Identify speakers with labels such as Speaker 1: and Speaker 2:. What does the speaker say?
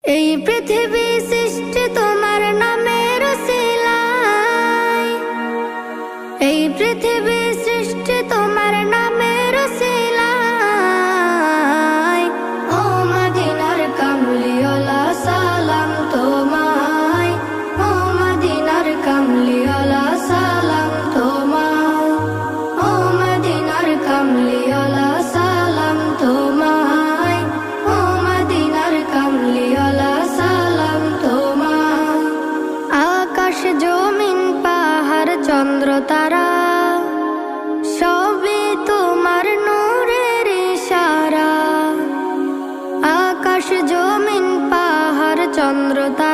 Speaker 1: এই পৃথিবী সৃষ্টি তোমার নামের উসিলায়, এই পৃথিবী সৃষ্টি তোমার নামের উসিলায়। ও মদিনার কামলিওয়ালা সালাম তোমায়, ও মদিনার কামলিওয়ালা সালাম তোমায়, ও মদিনার কামলিওয়ালা সালাম তোমায়, ও মদিনার কামলিওয়ালা সালাম তোমায়। আকাশ জমিন পাহাড় চন্দ্র তারা সবই তোমার নূরের ইশারা। আকাশ জমিন পাহাড় চন্দ্র তারা